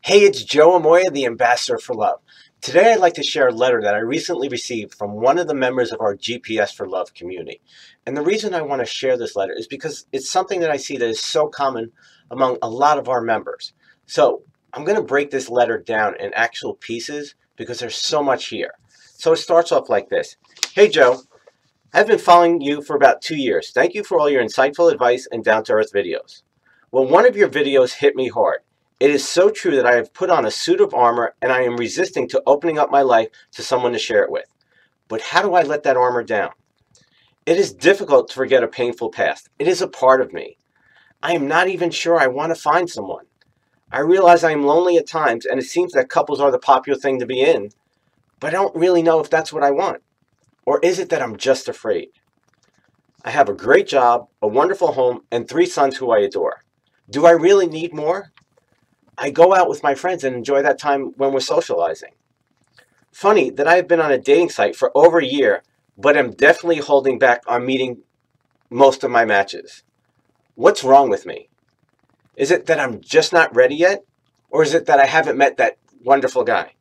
Hey, it's Joe Amoia, the Ambassador for Love. Today I'd like to share a letter that I recently received from one of the members of our GPS for Love community. And the reason I want to share this letter is because it's something that I see that is so common among a lot of our members. So I'm going to break this letter down in actual pieces because there's so much here. So it starts off like this. Hey, Joe. I've been following you for about 2 years. Thank you for all your insightful advice and down-to-earth videos. Well, one of your videos hit me hard. It is so true that I have put on a suit of armor and I am resisting to opening up my life to someone to share it with. But how do I let that armor down? It is difficult to forget a painful past. It is a part of me. I am not even sure I want to find someone. I realize I am lonely at times and it seems that couples are the popular thing to be in, but I don't really know if that's what I want. Or is it that I'm just afraid? I have a great job, a wonderful home, and 3 sons who I adore. Do I really need more? I go out with my friends and enjoy that time when we're socializing. Funny that I have been on a dating site for over a year, but am definitely holding back on meeting most of my matches. What's wrong with me? Is it that I'm just not ready yet? Or is it that I haven't met that wonderful guy?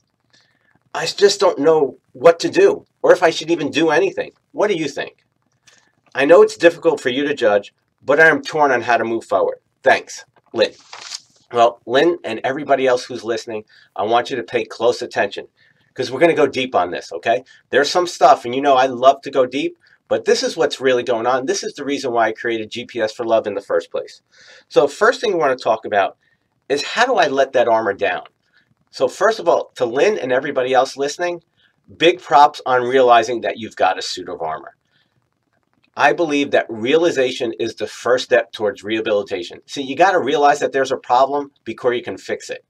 I just don't know what to do, or if I should even do anything. What do you think? I know it's difficult for you to judge, but I am torn on how to move forward. Thanks, Lynn. Well, Lynn and everybody else who's listening, I want you to pay close attention because we're going to go deep on this, okay? There's some stuff, and you know I love to go deep, but this is what's really going on. This is the reason why I created GPS for Love in the first place. So first thing we want to talk about is how do I let that armor down? So first of all, to Lynn and everybody else listening, big props on realizing that you've got a suit of armor. I believe that realization is the first step towards rehabilitation. See, you got to realize that there's a problem before you can fix it.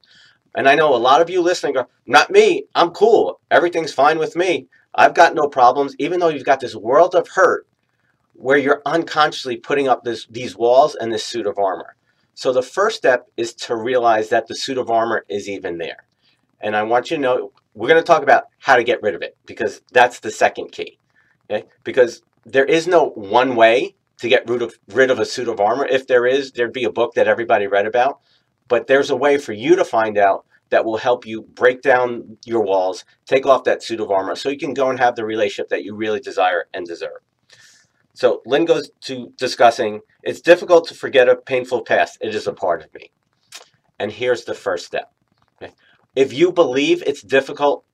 And I know a lot of you listening go, not me, I'm cool. Everything's fine with me. I've got no problems, even though you've got this world of hurt where you're unconsciously putting up these walls and this suit of armor. So the first step is to realize that the suit of armor is even there. And I want you to know, we're going to talk about how to get rid of it because that's the second key. Okay? Because there is no one way to get rid of a suit of armor. If there is, there'd be a book that everybody read about. But there's a way for you to find out that will help you break down your walls, take off that suit of armor, so you can go and have the relationship that you really desire and deserve. So Lynn goes to discussing, it's difficult to forget a painful past. It is a part of me. And here's the first step. Okay? If you believe it's difficult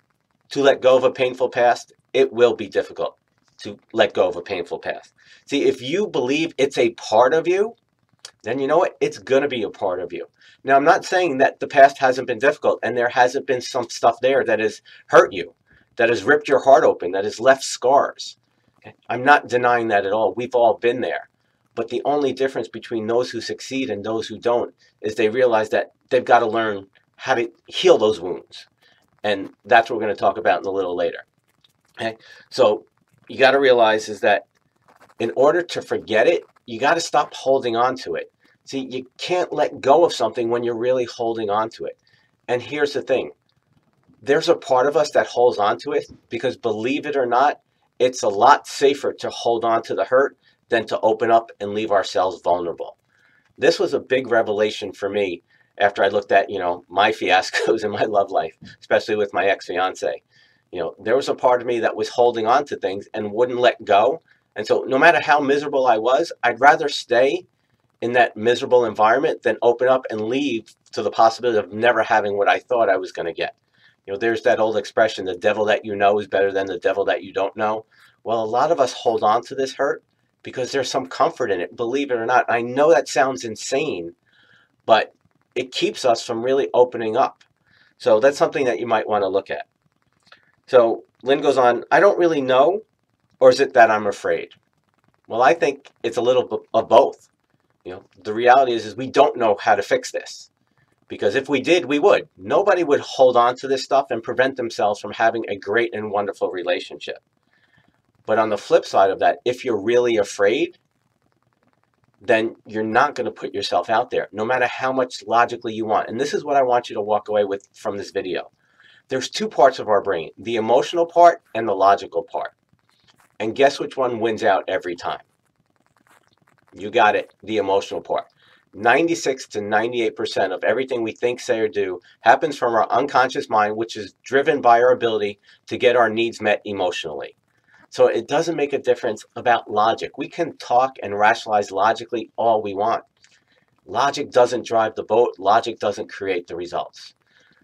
to let go of a painful past, it will be difficult to let go of a painful past. See, if you believe it's a part of you, then you know what? It's going to be a part of you. Now, I'm not saying that the past hasn't been difficult and there hasn't been some stuff there that has hurt you, that has ripped your heart open, that has left scars. Okay? I'm not denying that at all. We've all been there. But the only difference between those who succeed and those who don't is they realize that they've got to learn how to heal those wounds. And that's what we're going to talk about in a little later. Okay? So you got to realize is that in order to forget it, you got to stop holding on to it. See, you can't let go of something when you're really holding on to it. And here's the thing. There's a part of us that holds on to it because, believe it or not, it's a lot safer to hold on to the hurt than to open up and leave ourselves vulnerable. This was a big revelation for me after I looked at, my fiascos in my love life, especially with my ex-fiance. There was a part of me that was holding on to things and wouldn't let go. And so no matter how miserable I was, I'd rather stay in that miserable environment than open up and leave to the possibility of never having what I thought I was going to get. There's that old expression, the devil that you know is better than the devil that you don't know. Well, a lot of us hold on to this hurt because there's some comfort in it, believe it or not. I know that sounds insane, but it keeps us from really opening up. So that's something that you might want to look at. So Lynn goes on, I don't really know, or is it that I'm afraid? Well, I think it's a little of both. The reality is we don't know how to fix this. Because if we did, we would. Nobody would hold on to this stuff and prevent themselves from having a great and wonderful relationship. But on the flip side of that, if you're really afraid, then you're not going to put yourself out there, no matter how much logically you want. And this is what I want you to walk away with from this video. There's 2 parts of our brain, the emotional part and the logical part. And guess which one wins out every time? You got it, the emotional part. 96 to 98% of everything we think, say, or do happens from our unconscious mind, which is driven by our ability to get our needs met emotionally. So it doesn't make a difference about logic. We can talk and rationalize logically all we want. Logic doesn't drive the boat. Logic doesn't create the results.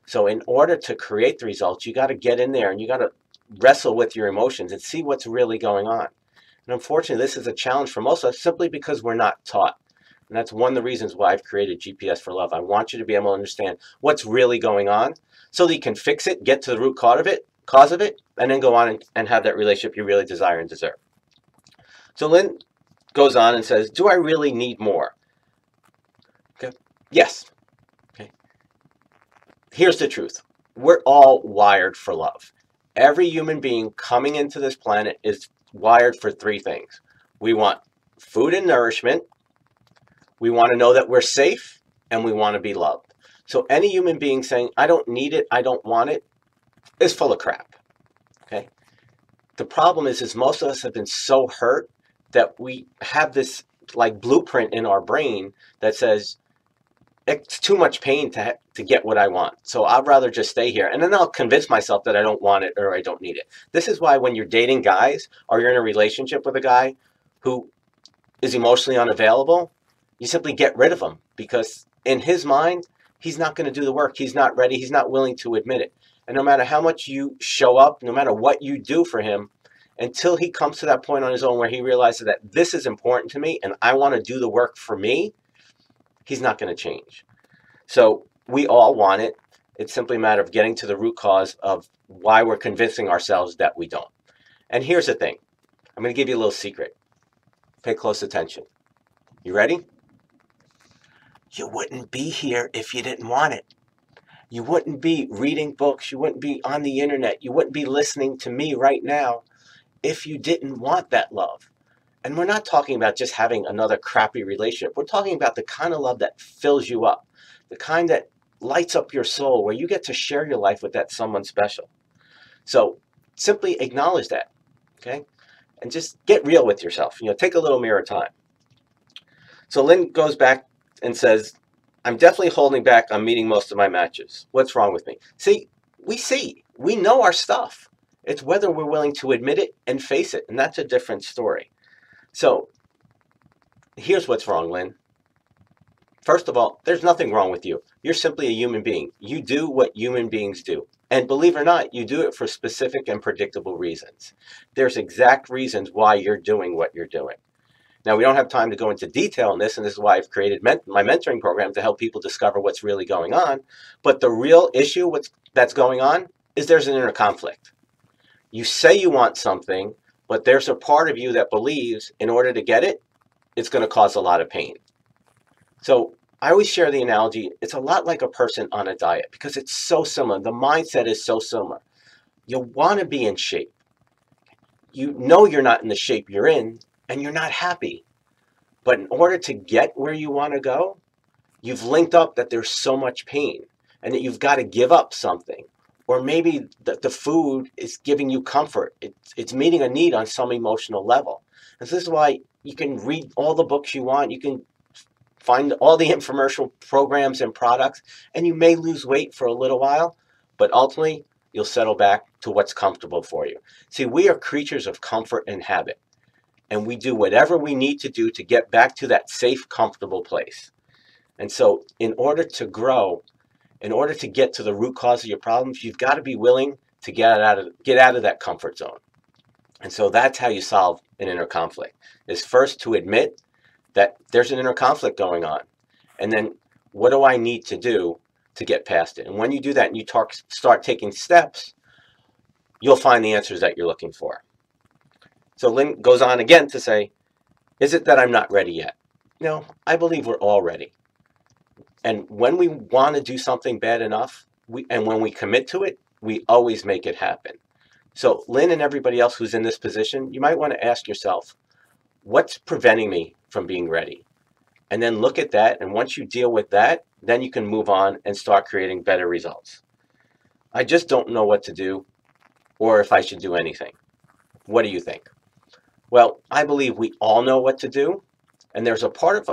So in order to create the results, you got to get in there and you got to wrestle with your emotions and see what's really going on. And unfortunately, this is a challenge for most of us simply because we're not taught. And that's one of the reasons why I've created GPS for Love. I want you to be able to understand what's really going on so that you can fix it, get to the root cause of it, and then go on and have that relationship you really desire and deserve. So Lynn goes on and says, do I really need more? Okay. Yes. Okay. Here's the truth. We're all wired for love. Every human being coming into this planet is wired for three things. We want food and nourishment. We want to know that we're safe, and we want to be loved. So any human being saying, I don't need it, I don't want it, is full of crap. Okay. The problem is most of us have been so hurt that we have this like blueprint in our brain that says it's too much pain to get what I want. So I'd rather just stay here. And then I'll convince myself that I don't want it or I don't need it. This is why when you're dating guys or you're in a relationship with a guy who is emotionally unavailable, you simply get rid of him because in his mind, he's not going to do the work. He's not ready. He's not willing to admit it. And no matter how much you show up, no matter what you do for him, until he comes to that point on his own where he realizes that this is important to me and I want to do the work for me, he's not going to change. So we all want it. It's simply a matter of getting to the root cause of why we're convincing ourselves that we don't. And here's the thing. I'm going to give you a little secret. Pay close attention. You ready? You wouldn't be here if you didn't want it. You wouldn't be reading books. You wouldn't be on the internet. You wouldn't be listening to me right now if you didn't want that love. And we're not talking about just having another crappy relationship. We're talking about the kind of love that fills you up, the kind that lights up your soul, where you get to share your life with that someone special. So simply acknowledge that, okay? And just get real with yourself. Take a little mirror time. So Lynn goes back and says, I'm definitely holding back on meeting most of my matches. What's wrong with me? We know our stuff. It's whether we're willing to admit it and face it, and that's a different story. So here's what's wrong, Lynn. First of all, there's nothing wrong with you. You're simply a human being. You do what human beings do. And believe it or not, you do it for specific and predictable reasons. There's exact reasons why you're doing what you're doing. Now, we don't have time to go into detail on this, and this is why I've created my mentoring program to help people discover what's really going on. But the real issue that's going on is there's an inner conflict. You say you want something, but there's a part of you that believes in order to get it, it's going to cause a lot of pain. So I always share the analogy, it's a lot like a person on a diet because it's so similar. The mindset is so similar. You want to be in shape. You know you're not in the shape you're in, and you're not happy. But in order to get where you want to go, you've linked up that there's so much pain and that you've got to give up something. Or maybe the food is giving you comfort. It's meeting a need on some emotional level. And this is why you can read all the books you want. You can find all the infomercial programs and products, and you may lose weight for a little while, but ultimately you'll settle back to what's comfortable for you. See, we are creatures of comfort and habit, and we do whatever we need to do to get back to that safe, comfortable place. And so in order to grow, in order to get to the root cause of your problems, you've got to be willing to get out of that comfort zone. And so that's how you solve an inner conflict, is first to admit that there's an inner conflict going on. And then what do I need to do to get past it? And when you do that and you start taking steps, you'll find the answers that you're looking for. So Lynn goes on again to say, is it that I'm not ready yet? No, I believe we're all ready. And when we want to do something bad enough, and when we commit to it, we always make it happen. So Lynn and everybody else who's in this position, you might want to ask yourself, what's preventing me from being ready? And then look at that. And once you deal with that, then you can move on and start creating better results. I just don't know what to do or if I should do anything. What do you think? Well, I believe we all know what to do. And there's a part of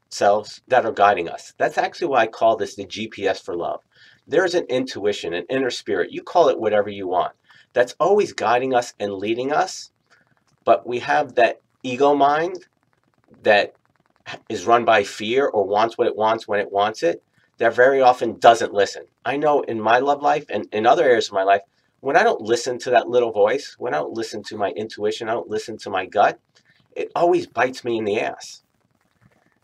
selves that are guiding us. That's actually why I call this the GPS for love. There's an intuition, an inner spirit, you call it whatever you want, that's always guiding us and leading us. But we have that ego mind that is run by fear or wants what it wants when it wants it, that very often doesn't listen. I know in my love life and in other areas of my life, when I don't listen to that little voice, when I don't listen to my intuition, I don't listen to my gut, it always bites me in the ass.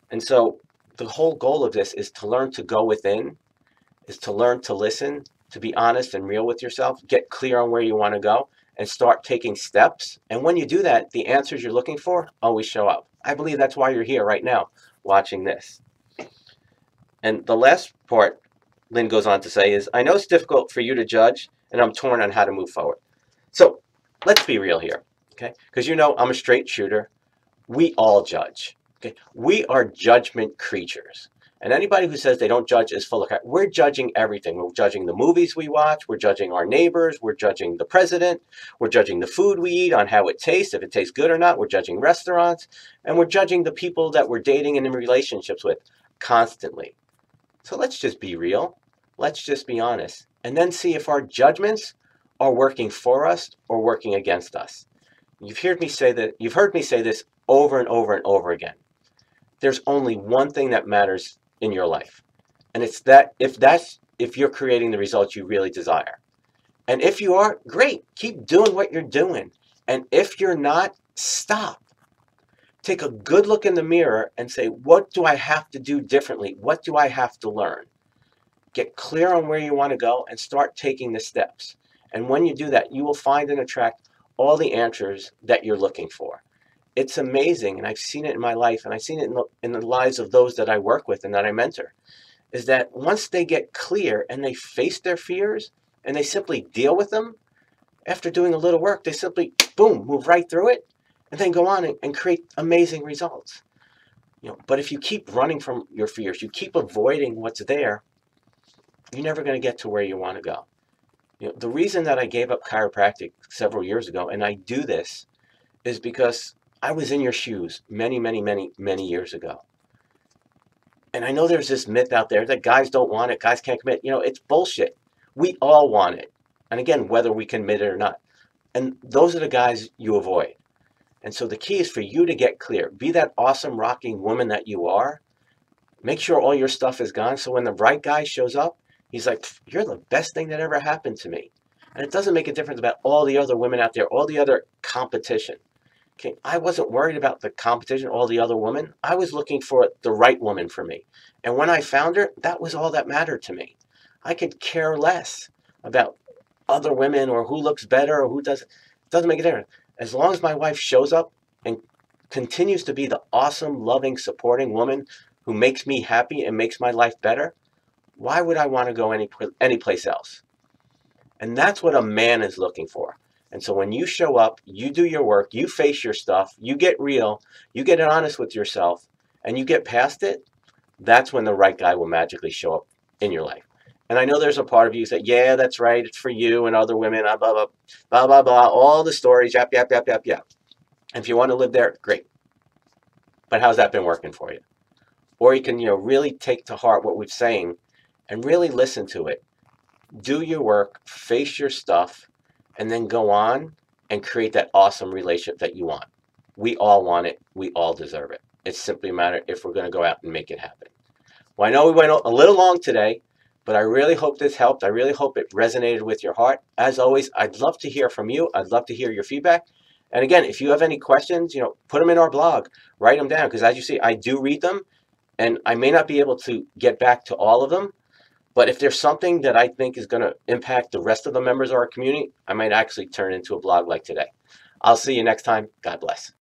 And so the whole goal of this is to learn to go within, is to learn to listen, to be honest and real with yourself, get clear on where you want to go, and start taking steps. And when you do that, the answers you're looking for always show up. I believe that's why you're here right now watching this. And the last part, Lynn goes on to say, is I know it's difficult for you to judge, and I'm torn on how to move forward. So let's be real here, okay? Because you know I'm a straight shooter. We all judge, okay? We are judgment creatures. And anybody who says they don't judge is full of crap. We're judging everything. We're judging the movies we watch. We're judging our neighbors. We're judging the president. We're judging the food we eat on how it tastes, if it tastes good or not. We're judging restaurants. And we're judging the people that we're dating and in relationships with constantly. So let's just be real. Let's just be honest. And then see if our judgments are working for us or working against us. You've heard me say this over and over and over again. There's only one thing that matters in your life. And it's that if you're creating the results you really desire. And if you are, great, keep doing what you're doing. And if you're not, stop. Take a good look in the mirror and say, what do I have to do differently? What do I have to learn? Get clear on where you want to go and start taking the steps. And when you do that, you will find and attract all the answers that you're looking for. It's amazing, and I've seen it in my life, and I've seen it in the lives of those that I work with and that I mentor, is that once they get clear and they face their fears and they simply deal with them, after doing a little work, they simply, boom, move right through it and then go on and create amazing results. But if you keep running from your fears, you keep avoiding what's there, you're never going to get to where you want to go. The reason that I gave up chiropractic several years ago, and I do this, is because I was in your shoes many, many, many, many years ago. And I know there's this myth out there that guys don't want it, guys can't commit. It's bullshit. We all want it. And again, whether we can admit it or not. And those are the guys you avoid. And so the key is for you to get clear. Be that awesome, rocking woman that you are. Make sure all your stuff is gone. So when the right guy shows up, he's like, you're the best thing that ever happened to me. And it doesn't make a difference about all the other women out there, all the other competition. Okay, I wasn't worried about the competition, all the other women. I was looking for the right woman for me. And when I found her, that was all that mattered to me. I could care less about other women or who looks better or who doesn't. It doesn't make a difference. As long as my wife shows up and continues to be the awesome, loving, supporting woman who makes me happy and makes my life better, why would I want to go anyplace else? And that's what a man is looking for. And so when you show up, you do your work, you face your stuff, you get real, you get honest with yourself, and you get past it, that's when the right guy will magically show up in your life. And I know there's a part of you who say, yeah, that's right, it's for you and other women, blah, blah, blah, blah, blah, all the stories, yap, yap, yap, yap, yap. If you want to live there, great. But how's that been working for you? Or you can, really take to heart what we're saying and really listen to it. Do your work, face your stuff, and then go on and create that awesome relationship that you want. We all want it. We all deserve it. It's simply a matter if we're going to go out and make it happen. Well, I know we went a little long today, but I really hope this helped. I really hope it resonated with your heart. As always, I'd love to hear from you. I'd love to hear your feedback. And again, if you have any questions, put them in our blog. Write them down, because as you see, I do read them, and I may not be able to get back to all of them. But if there's something that I think is going to impact the rest of the members of our community, I might actually turn into a blog like today. I'll see you next time. God bless.